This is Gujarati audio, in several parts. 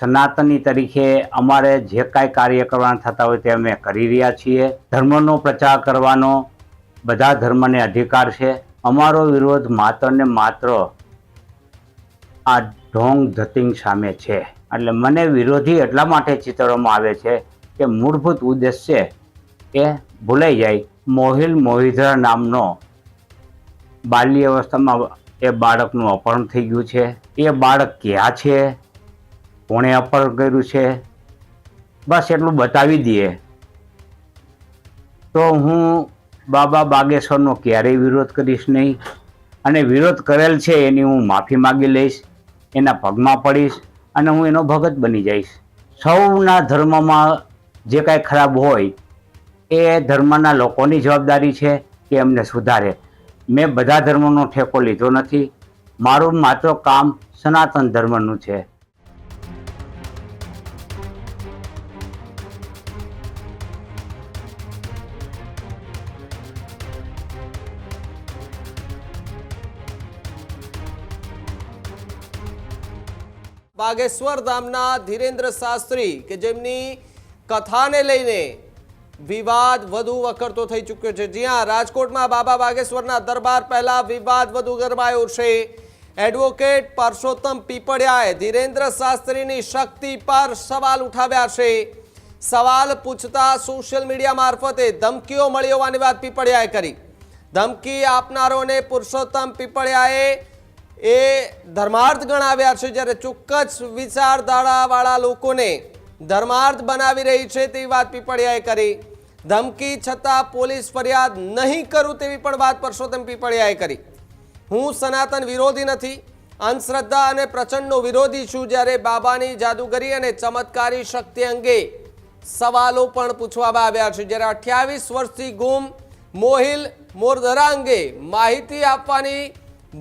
સનાતની તરીકે અમારે જે કાંઈ કાર્ય કરવાના થતા હોય તે અમે કરી રહ્યા છીએ। ધર્મનો પ્રચાર કરવાનો બધા ધર્મને અધિકાર છે। અમારો વિરોધ માત્ર ને માત્ર આ ઢોંગ ધતિંગ સામે છે। એટલે મને વિરોધી એટલા માટે ચિતરવામાં આવે છે કે મૂળભૂત ઉદ્દેશ્ય એ ભૂલાઈ જાય। મોહિલ મોહિધરા નામનો બાલ્ય અવસ્થામાં એ બાળકનું અપહરણ થઈ ગયું છે। એ બાળક ક્યાં છે, કોણે અપહરણ કર્યું છે, બસ એટલું બતાવી દઈએ તો હું બાબા બાગેશ્વરનો ક્યારેય વિરોધ કરીશ નહીં। અને વિરોધ કરેલ છે એની હું માફી માગી લઈશ, એના પગમાં પડીશ અને હું એનો ભગત બની જઈશ। સૌના ધર્મમાં જે કાંઈ ખરાબ હોય એ ધર્મના લોકોની જવાબદારી છે કે એમને સુધારે। મેં બધા ધર્મનો ઠેકો લીધો નથી, મારું માત્ર કામ સનાતન ધર્મનું છે। બાગેશ્વર ધામના ધીરેન્દ્ર શાસ્ત્રી કે જેમની કથાને લઈને વિવાદ વધુ વકરતો થઈ ચૂક્યો છે। જી હા, રાજકોટમાં બાબા બાગેશ્વરના દરબાર પહેલા વિવાદ વધુ ગરમાયો છે। એડવોકેટ પરસોત્તમ પીપળિયાએ ધીરેન્દ્ર શાસ્ત્રીની શક્તિ પર સવાલ ઉઠાવ્યા છે। સવાલ પૂછતા સોશિયલ મીડિયા મારફતે ધમકીઓ મળી હોવાની વાત પીપળિયાએ કરી। ધમકી આપનારોને પુરુષોત્તમ પીપળિયાએ એ ધર્માર્થ ગણાવ્યા છે, જ્યારે ચોક્કસ વિચારધારાવાળા લોકોને ધર્માર્થ બનાવી રહી છે તેવી વાત પીપળિયાએ કરી। ધમકી છતાં પોલીસ ફરિયાદ નહીં કરું તેવી પણ વાત પરસોત્તમ પીપળિયાએ કરી। હું સનાતન વિરોધી નથી, અંધશ્રદ્ધા અને પ્રચંડનો વિરોધી છું। જ્યારે બાબાની જાદુગરી અને ચમત્કારી શક્તિ અંગે સવાલો પણ પૂછવામાં આવ્યા છે। જ્યારે 28 વર્ષથી ગુમ મોહિલ મોરધરા અંગે માહિતી આપવાની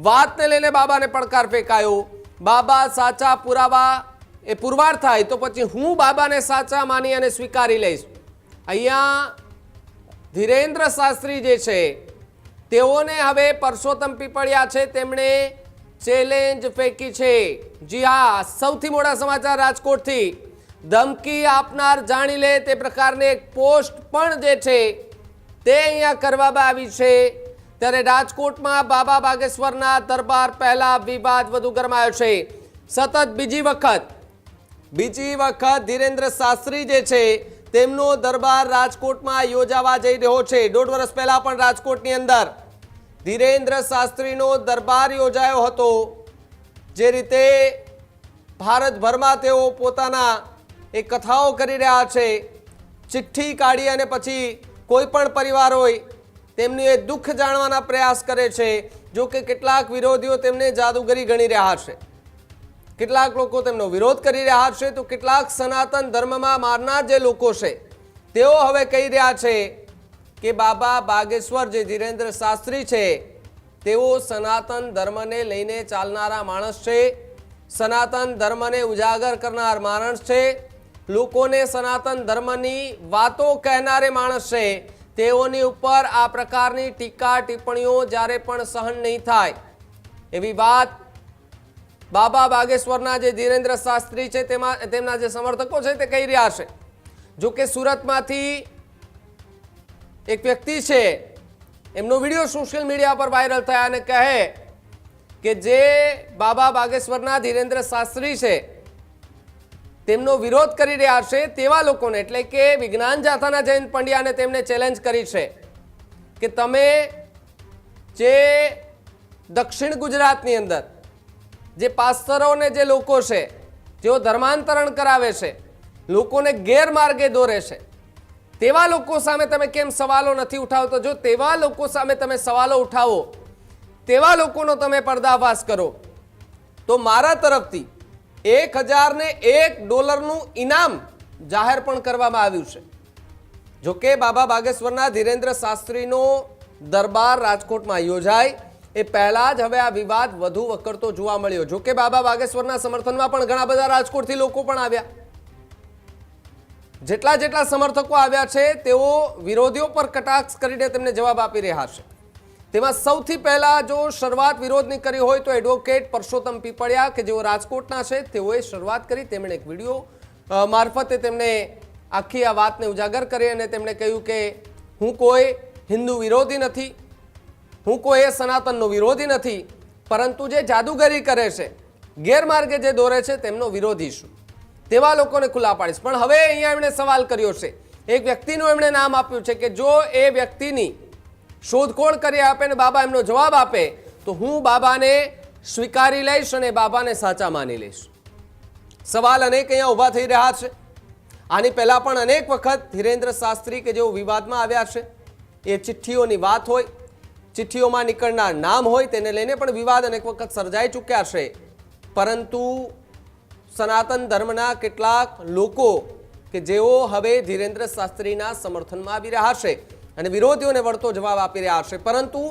વાતને લઈને બાબાને પડકાર ફેંકાયો। બાબા સાચા પુરાવા એ પુરવાર થાય તો પછી હું બાબાને સાચા માની અને સ્વીકારી લઈશ। અહીંયા ધીરેન્દ્ર શાસ્ત્રી જે છે તેઓને હવે પરસોત્તમ પીપળિયા છે તેમણે ચેલેન્જ ફેંકી છે। જી હા, સૌથી મોટા સમાચાર રાજકોટથી ધમકી આપનાર જાણી લે તે પ્રકારની એક પોસ્ટ પણ જે છે તે અહીંયા કરવામાં આવી છે। ત્યારે રાજકોટમાં બાબા બાગેશ્વરના દરબાર પહેલા વિવાદ વધુ ગરમાયો છે। સતત બીજી વખત ધીરેન્દ્ર શાસ્ત્રી જે છે તેમનો દરબાર રાજકોટમાં યોજાવા જઈ રહ્યો છે। 1.5 વર્ષ પહેલા પણ રાજકોટની અંદર ધીરેન્દ્ર શાસ્ત્રીનો દરબાર યોજાયો હતો। જે રીતે ભારતભરમાં તેઓ પોતાના એ કથાઓ કરી રહ્યા છે, ચિઠ્ઠી કાઢી અને પછી કોઈ પણ પરિવાર હોય તેમનું એ દુઃખ જાણવાના પ્રયાસ કરે છે। જો કે કેટલાક વિરોધીઓ તેમને જાદુગરી ગણી રહ્યા છે, કેટલાક લોકો તેમનો વિરોધ કરી રહ્યા છે, તો કેટલાક સનાતન ધર્મમાં માનનાર જે લોકો છે તેઓ હવે કહી રહ્યા છે કે બાબા બાગેશ્વર જે ધીરેન્દ્ર શાસ્ત્રી છે તેઓ સનાતન ધર્મને લઈને ચાલનારા માણસ છે, સનાતન ધર્મને ઉજાગર કરનાર માણસ છે, લોકોને સનાતન ધર્મની વાતો કહેનારે માણસ છે। તેઓની ઉપર આ પ્રકારની ટીકા ટિપ્પણીઓ જ્યારે પણ સહન નહીં થાય એવી વાત બાબા બાગેશ્વરના જે ધીરેન્દ્ર શાસ્ત્રી છે તેમના જે સમર્થકો છે તે કહી રહ્યા છે। જો કે સુરતમાંથી એક વ્યક્તિ છે, એમનો વિડીયો સોશિયલ મીડિયા પર વાયરલ થયા અને કહે કે જે બાબા બાગેશ્વરના ધીરેન્દ્ર શાસ્ત્રી છે તેમનો વિરોધ કરી રહ્યા છે તેવા લોકોને, એટલે કે વિજ્ઞાન જાથાના જયંત પંડ્યાને તેમને ચેલેન્જ કરી છે કે તમે જે દક્ષિણ ગુજરાતની અંદર જે પાસ્તરોને જે લોકો છે જેઓ ધર્માંતરણ કરાવે છે, લોકોને ગેરમાર્ગે દોરે છે, તેવા લોકો સામે તમે કેમ સવાલો નથી ઉઠાવતો? જો તેવા લોકો સામે તમે સવાલો ઉઠાવો, તેવા લોકોનો તમે પર્દાફાશ કરો તો મારા તરફથી $1001 ઇનામ જાહેર પણ કરવામાં આવ્યું છે। જો કે બાબા બાગેશ્વરના ધીરેન્દ્ર શાસ્ત્રીનો દરબાર રાજકોટમાં યોજાય એ પહેલા જ હવે આ વિવાદ વધુ વકરતો જોવા મળ્યો। જો કે બાબા બાગેશ્વરના સમર્થનમાં પણ ઘણા બધા રાજકોટથી લોકો પણ આવ્યા। જેટલા સમર્થકો આવ્યા છે તેઓ વિરોધીઓ પર કટાક્ષ કરીને તેમને જવાબ આપી રહ્યા છે। તેમાં સૌથી પહેલા જો શરૂઆત વિરોધની કરી હોય તો એડવોકેટ પરસોત્તમ પીપળિયા કે જેઓ રાજકોટના છે તેઓએ શરૂઆત કરી. તેમણે એક વિડીયો મારફતે તેમણે આખી આ વાતને ઉજાગર કરી અને તેમણે કહ્યું કે હું કોઈ હિન્દુ વિરોધી નથી, હું કોઈ સનાતનનો વિરોધી નથી, પરંતુ જે જાદુગરી કરે છે, ગેરમાર્ગે જે દોરે છે તેમનો વિરોધી છું. તેવા લોકોને ખુલ્લા પાડીશ. પણ હવે અહીંયા એમણે સવાલ કર્યો છે, એક વ્યક્તિનું એમણે નામ આપ્યું છે કે જો એ વ્યક્તિની શોધખોળ કરી આપે ને બાબા એમનો જવાબ આપે તો હું બાબાને સ્વીકારી લઈશ અને બાબાને સાચા માની લઈશ. સવાલ અનેક અહીંયા ઊભા થઈ રહ્યા છે. આની પહેલા પણ અનેક વખત ધીરેન્દ્ર શાસ્ત્રી કે જેઓ વિવાદમાં આવ્યા છે, એ ચિઠ્ઠીઓની વાત હોય, ચિઠ્ઠીઓમાં નીકળનાર નામ હોય, તેને લઈને પણ વિવાદ અનેક વખત સર્જાઈ ચૂક્યા છે. પરંતુ સનાતન ધર્મના કેટલાક લોકો કે જેઓ હવે ધીરેન્દ્ર શાસ્ત્રીના સમર્થનમાં આવી રહ્યા છે અને વિરોધીઓને વળતો જવાબ આપી રહ્યા છે. પરંતુ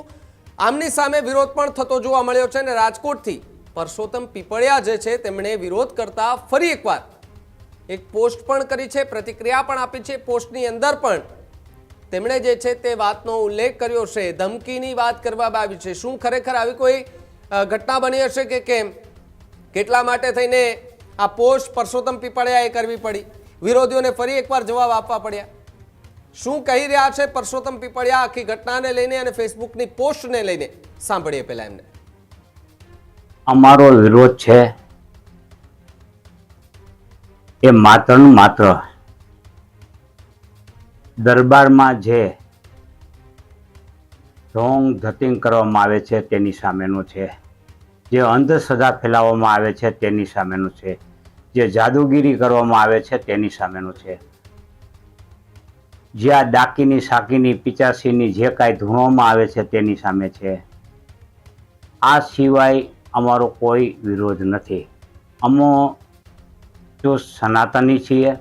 આમની સામે વિરોધ પણ થતો જોવા મળ્યો છે અને રાજકોટથી પરસોત્તમ પીપળિયા જે છે તેમણે વિરોધ કરતા ફરી એકવાર એક પોસ્ટ પણ કરી છે, પ્રતિક્રિયા પણ આપી છે. પોસ્ટની અંદર પણ તેમણે જે છે તે વાતનો ઉલ્લેખ કર્યો છે, ધમકીની વાત કરવામાં આવી છે. શું ખરેખર આવી કોઈ ઘટના બની હશે કે કેમ, કેટલા માટે થઈને આ પોસ્ટ પરસોત્તમ પીપળિયાએ કરવી પડી, વિરોધીઓને ફરી એકવાર જવાબ આપવા પડ્યા? શું કહી રહ્યા છે પરસોત્તમ પીપળિયા આખી ઘટનાને લઈને અને ફેસબુકની પોસ્ટને લઈને સાંભળીએ પહેલા એમને. અમારો વિરોધ છે એ માત્ર ને માત્ર દરબારમાં જે ઢોંગ ધતિંગ કરવામાં આવે છે તેની સામેનું છે, જે અંધશ્રદ્ધા ફેલાવવામાં આવે છે તેની સામેનું છે, જે જાદુગીરી કરવામાં આવે છે તેની સામેનું છે, જે આ ડાકીની સાકીની પિચાસીની જે કાંઈ ધૂણવામાં આવે છે તેની સામે છે. આ સિવાય અમારો કોઈ વિરોધ નથી. અમો જો સનાતની છીએ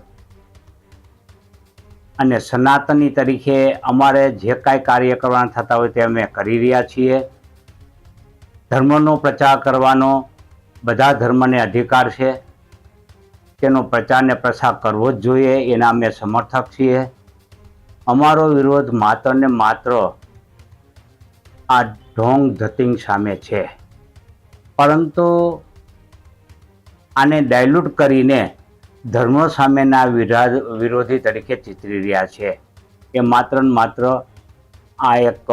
અને સનાતની તરીકે અમારે જે કાંઈ કાર્ય કરવાના થતા હોય તે અમે કરી રહ્યા છીએ. ધર્મનો પ્રચાર કરવાનો બધા ધર્મને અધિકાર છે, તેનો પ્રચાર ને પ્રસાર કરવો જ જોઈએ, એના અમે સમર્થક છીએ. અમારો વિરોધ માત્ર ને માત્ર આ ઢોંગ ધતિંગ સામે છે. પરંતુ આને ડાયલ્યુટ કરીને ધર્મ સામેના વિરોધી તરીકે ચિતરી રહ્યા છે. એ માત્ર ને માત્ર આ એક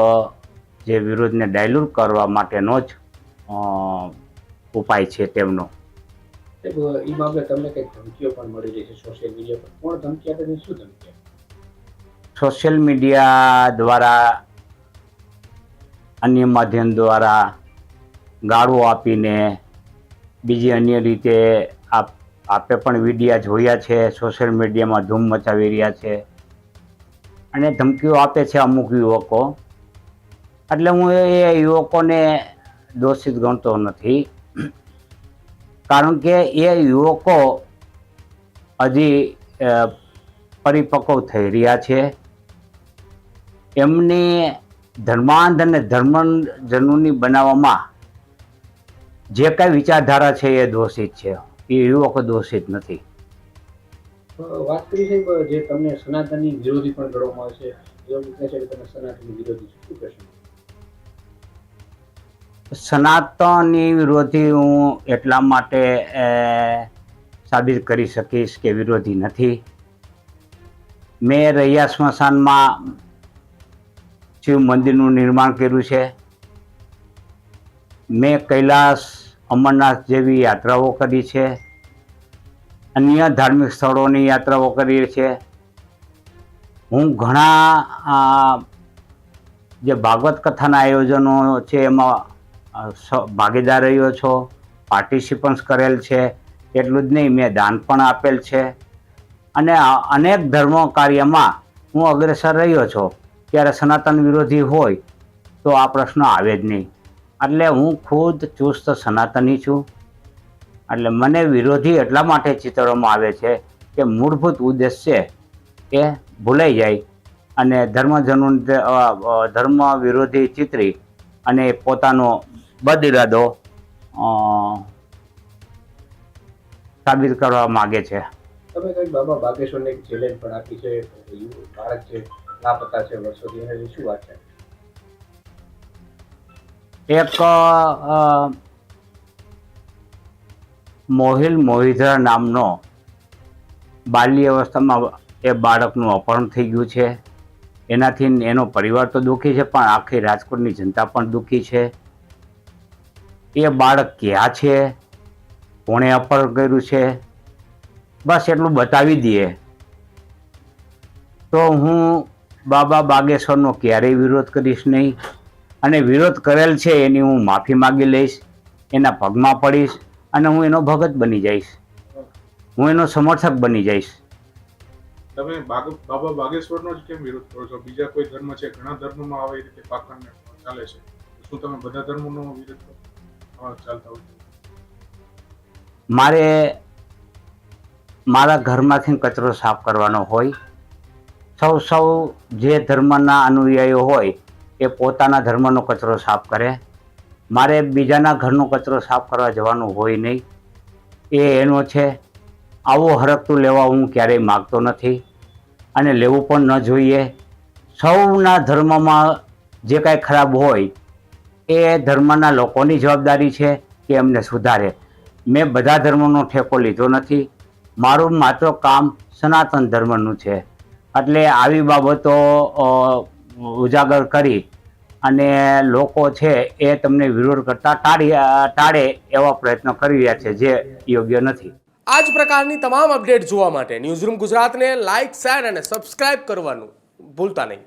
જે વિરોધને ડાયલ્યુટ કરવા માટેનો જ ઉપાય છે તેમનો. એ બાબતે તમને કંઈક ધમકીઓ પણ મળી રહી છે સોશિયલ મીડિયા પર. કોણ ધમકી આપે છે, શું ધમકી? સોશિયલ મીડિયા દ્વારા, અન્ય માધ્યમ દ્વારા ગાળો આપીને, બીજી અન્ય રીતે આપે પણ વિડીયા જોયા છે, સોશિયલ મીડિયામાં ધૂમ મચાવી રહ્યા છે અને ધમકીઓ આપે છે અમુક યુવકો. એટલે હું એ યુવકોને દોષિત ગણતો નથી, કારણ કે એ યુવકો હજી પરિપક્વ થઈ રહ્યા છે. એમની ધર્માંધ અને ધર્મજનોની બનાવવામાં જે કાંઈ વિચારધારા છે એ દોષિત છે, એ યુવકો દોષિત નથી. વાત કરી છે જે તમને સનાતનની વિરોધી પણ ગણવામાં આવે છે, એવું કહે છે કે તમે સનાતનની વિરોધી છો, શું કહેશો? સનાતનની વિરોધી હું એટલા માટે સાબિત કરી શકીશ કે વિરોધી નથી. મેં રૈયા સ્મશાનમાં શિવ મંદિરનું નિર્માણ કર્યું છે. મેં કૈલાસ અમરનાથ જેવી યાત્રાઓ કરી છે, અન્ય ધાર્મિક સ્થળોની યાત્રાઓ કરી છે. હું ઘણા જે ભાગવત કથાના આયોજનો છે એમાં ભાગીદાર રહ્યો છો, પાર્ટિસિપન્સ કરેલ છે. એટલું જ નહીં, મેં દાન પણ આપેલ છે અને અનેક ધર્મ કાર્યમાં હું અગ્રેસર રહ્યો છું. ત્યારે સનાતન વિરોધી હોય તો આ પ્રશ્ન આવે જ નહીં. એટલે હું ખુદ ચુસ્ત સનાતની છું. એટલે મને વિરોધી એટલા માટે ચિતરવામાં આવે છે કે મૂળભૂત ઉદ્દેશ્ય એ ભૂલાઈ જાય અને ધર્મ વિરોધી ચિતરી અને પોતાનો બદઇરાદો સાબિત કરવા માગે છે. તમે કંઈક બાબા બાગેશ્વરને એક ચેલેન્જ પણ આપી છે, બાળક છે લાપતા છે વર્ષોથી, એના શું વાત છે? એક મોહિલ મોહિધરા નામનો બાલ્ય અવસ્થામાં એ બાળકનું અપહરણ થઈ ગયું છે. એનાથી એનો પરિવાર તો દુઃખી છે, પણ આખી રાજકોટની જનતા પણ દુઃખી છે. એ બાળક ક્યાં છે, કોણે અપહરણ કર્યું છે, બસ એટલું બતાવી દઈએ તો હું બાબા બાગેશ્વરનો ક્યારેય વિરોધ કરીશ નહીં. અને વિરોધ કરેલ છે એની હું માફી માગી લઈશ, એના પગમાં પડીશ અને હું એનો ભગત બની જઈશ, હું એનો સમર્થક બની જઈશ. તમે બાબા બાગેશ્વરનો જ કેમ વિરોધ કરો છો? બીજા કોઈ ધર્મ છે, ઘણા ધર્મમાં આવી રીતે પાખંડ ચાલે છે, શું તમે બધા ધર્મોનો વિરોધ કરો? ચાલતા હોય મારે મારા ઘરમાંથી કચરો સાફ કરવાનો હોય. સૌ જે ધર્મના અનુયાયીઓ હોય એ પોતાના ધર્મનો કચરો સાફ કરે. મારે બીજાના ઘરનો કચરો સાફ કરવા જવાનું હોય નહીં, એ એનો છે. આવું હરખતું લેવા હું ક્યારેય માગતો નથી અને લેવું પણ ન જોઈએ. સૌના ધર્મમાં જે કાંઈ ખરાબ હોય એ ધર્મના લોકોની જવાબદારી છે કે એમને સુધારે. મેં બધા ધર્મનો ઠેકો લીધો નથી, મારું માત્ર કામ સનાતન ધર્મનું છે. એટલે આવી બાબતો ઉજાગર કરી અને લોકો છે એ તમને વિરોધ કરતા ટાળે એવા પ્રયત્નો કરી રહ્યા છે, જે યોગ્ય નથી. આ જ પ્રકારની તમામ અપડેટ જોવા માટે ન્યૂઝરૂમ ગુજરાતને લાઇક, શેર અને સબસ્ક્રાઇબ કરવાનું ભૂલતા નહીં.